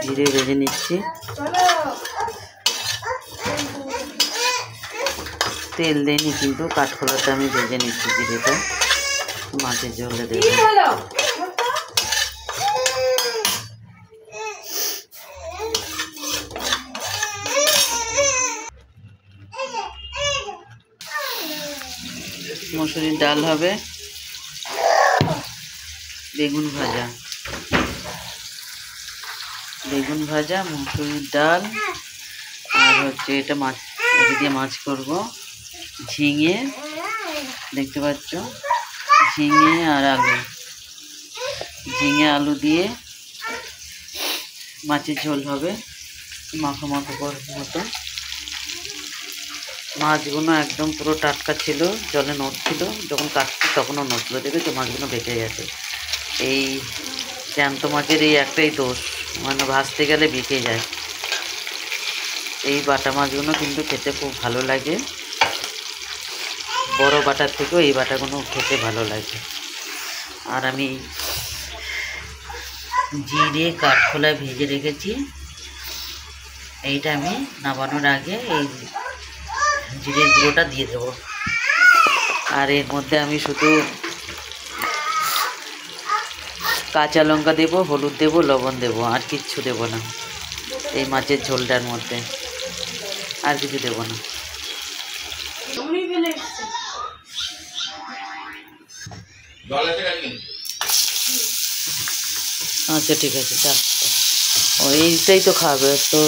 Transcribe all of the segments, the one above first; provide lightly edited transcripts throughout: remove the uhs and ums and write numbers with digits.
জিরে ভেজে নিচ্ছি, তেল দিইনি কিন্তু কাঠখোলাটা আমি ভেজে নিচ্ছি। জিরেটা মাছের ঝোলে দেবো। মসুরির ডাল হবে, বেগুন ভাজা, মসুরির ডাল, আর হচ্ছে এটা মাছ, এটা দিয়ে মাছ করবো। ঝিঙে দেখতে পাচ্ছ, ঝিঙে আর আলু, আলু দিয়ে মাছের ঝোল হবে, মাখো মাখো করার মতো। মাছগুলো একদম পুরো টাটকা ছিল, জলে নড়ছিল, যখন কাটছি তখনও নড়ছিল। দেখেছো মাছগুলো বেঁচে গেছে। এই জ্যান্ত মাছের এই একটাই দোষ, মানে ভাজতে গেলে বেঁকে যায়। এই বাটা মাছগুলো কিন্তু খেতে খুব ভালো লাগে, বড় বাটার থেকেও এই বাটাগুলো খেতে ভালো লাগে। আর আমি জিরে কাঠখোলায় ভেজে রেখেছি, এইটা আমি নামানোর আগে এই জিরের গুঁড়োটা দিয়ে দেবো। আর এর মধ্যে আমি শুধু কাঁচা লঙ্কা দেবো, হলুদ দেবো, লবণ দেবো, আর কিচ্ছু দেবো না এই মাছের ঝোলটার মধ্যে, আর কিছু দেবো না। আচ্ছা ঠিক আছে, এইটাই তো খাবে তো।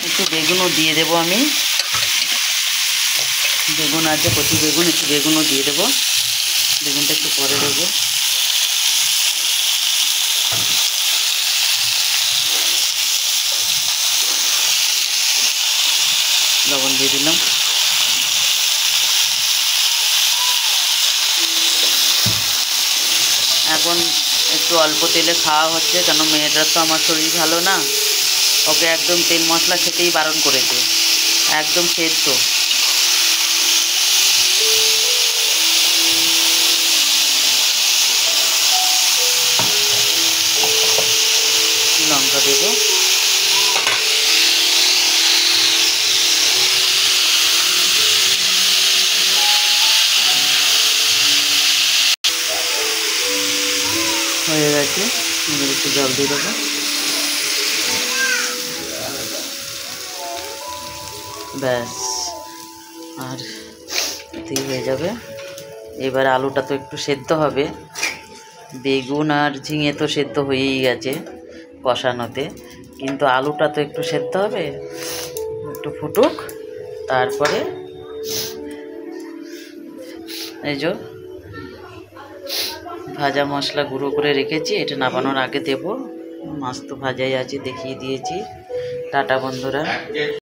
একটু বেগুনও দিয়ে দেবো আমি, বেগুন আছে কচি বেগুন, একটু বেগুনও দিয়ে দেবো। বেগুনটা একটু পরে দেবো। লবণ দিয়ে দিলাম। এখন একটু অল্প তেলে খাওয়া হচ্ছে, কেন মেয়েটার তো আমার শরীর ভালো না, ওকে একদম তেল মশলা খেতেই বারণ করেছে, একদম সেদ্ধ। লঙ্কা দেবো, হয়ে গেছে, একটু জল দিয়ে দেবো। ব্যাস, আর এতেই হয়ে যাবে। এবার আলুটা তো একটু সেদ্ধ হবে, বেগুন আর ঝিঙে তো সেদ্ধ হয়েই গেছে কষানোতে, কিন্তু আলুটা তো একটু সেদ্ধ হবে, একটু ফুটুক। তারপরে এই যে ভাজা মশলা গুঁড়ো করে রেখেছি, এটা নামানোর আগে দেবো। মাছ তো ভাজাই আছে, দেখিয়ে দিয়েছি। টাটা বন্ধুরা।